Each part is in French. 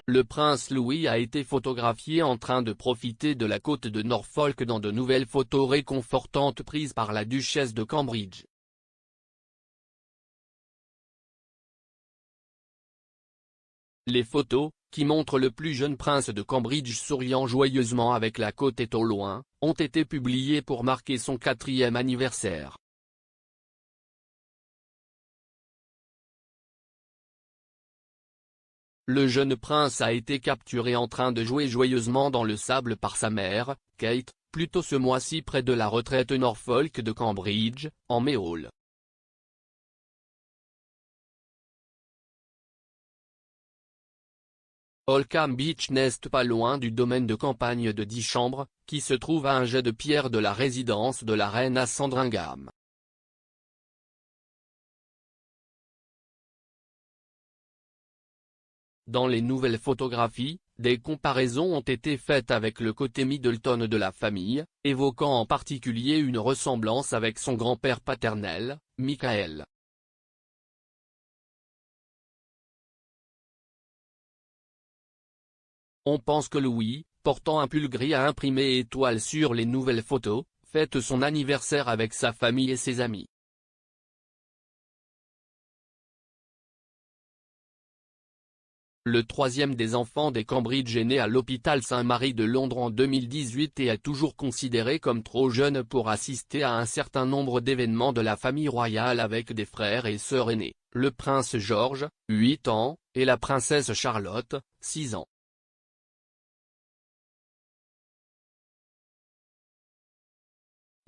Le prince Louis a été photographié en train de profiter de la côte de Norfolk dans de nouvelles photos réconfortantes prises par la duchesse de Cambridge. Les photos, qui montrent le plus jeune prince de Cambridge souriant joyeusement avec la côte au loin, ont été publiées pour marquer son 4e anniversaire. Le jeune prince a été capturé en train de jouer joyeusement dans le sable par sa mère, Kate, plus tôt ce mois-ci près de la retraite Norfolk de Cambridge, en Méhol. Holkham Beach n'est pas loin du domaine de campagne de 10 chambres, qui se trouve à un jet de pierre de la résidence de la reine à Sandringham. Dans les nouvelles photographies, des comparaisons ont été faites avec le côté Middleton de la famille, évoquant en particulier une ressemblance avec son grand-père paternel, Michael. On pense que Louis, portant un pull gris à imprimer étoile sur les nouvelles photos, fête son anniversaire avec sa famille et ses amis. Le troisième des enfants des Cambridge est né à l'hôpital Saint-Mary de Londres en 2018 et est toujours considéré comme trop jeune pour assister à un certain nombre d'événements de la famille royale avec des frères et sœurs aînés, le prince George, 8 ans, et la princesse Charlotte, 6 ans.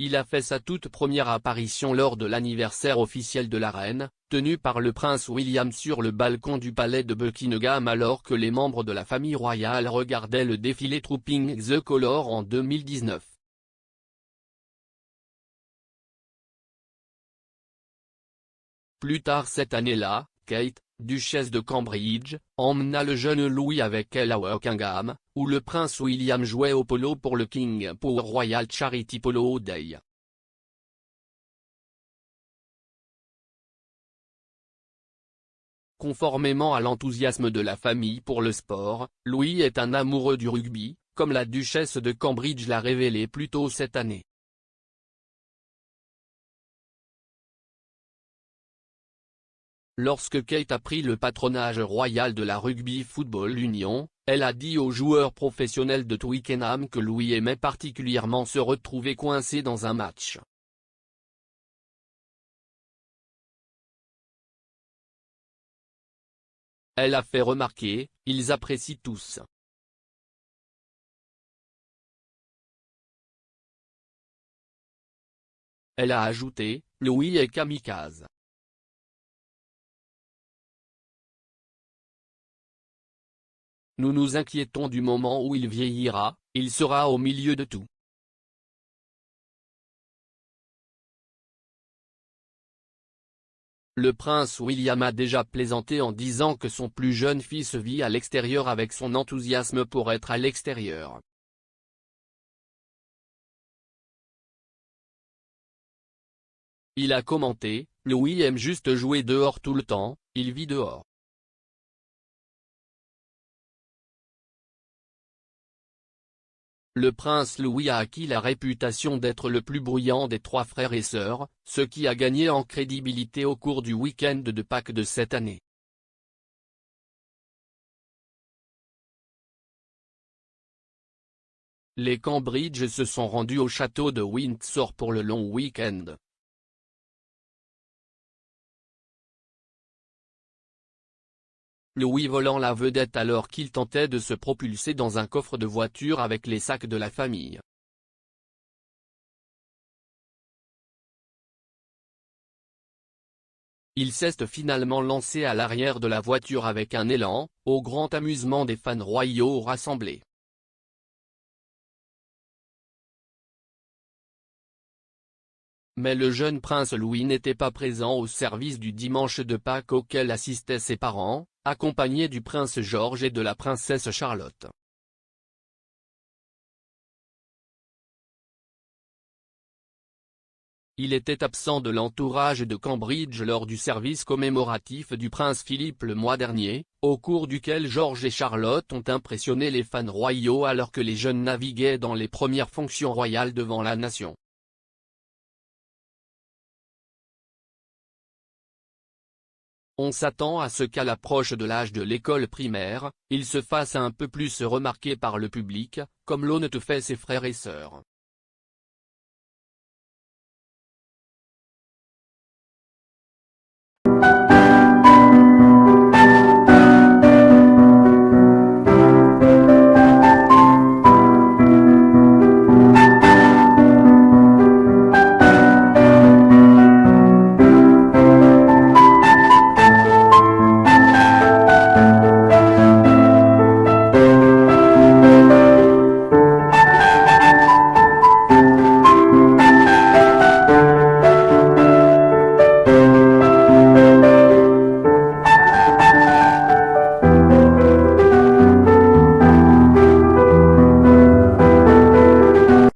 Il a fait sa toute première apparition lors de l'anniversaire officiel de la reine, tenu par le prince William sur le balcon du palais de Buckingham alors que les membres de la famille royale regardaient le défilé Trooping the Colours en 2019. Plus tard cette année-là, Kate, duchesse de Cambridge, emmena le jeune Louis avec elle à Wokingham, où le prince William jouait au polo pour le King Power Royal Charity Polo Day. Conformément à l'enthousiasme de la famille pour le sport, Louis est un amoureux du rugby, comme la duchesse de Cambridge l'a révélé plus tôt cette année. Lorsque Kate a pris le patronage royal de la Rugby Football Union, elle a dit aux joueurs professionnels de Twickenham que Louis aimait particulièrement se retrouver coincé dans un match. Elle a fait remarquer, ils apprécient tous. Elle a ajouté, Louis est kamikaze. Nous nous inquiétons du moment où il vieillira, il sera au milieu de tout. Le prince William a déjà plaisanté en disant que son plus jeune fils vit à l'extérieur avec son enthousiasme pour être à l'extérieur. Il a commenté, Louis aime juste jouer dehors tout le temps, il vit dehors. Le prince Louis a acquis la réputation d'être le plus bruyant des 3 frères et sœurs, ce qui a gagné en crédibilité au cours du week-end de Pâques de cette année. Les Cambridge se sont rendus au château de Windsor pour le long week-end. Louis volant la vedette alors qu'il tentait de se propulser dans un coffre de voiture avec les sacs de la famille. Il s'est finalement lancé à l'arrière de la voiture avec un élan, au grand amusement des fans royaux rassemblés. Mais le jeune prince Louis n'était pas présent au service du dimanche de Pâques auquel assistaient ses parents, accompagnés du prince George et de la princesse Charlotte. Il était absent de l'entourage de Cambridge lors du service commémoratif du prince Philippe le mois dernier, au cours duquel George et Charlotte ont impressionné les fans royaux alors que les jeunes naviguaient dans les premières fonctions royales devant la nation. On s'attend à ce qu'à l'approche de l'âge de l'école primaire, il se fasse un peu plus remarquer par le public, comme l'ont fait ses frères et sœurs.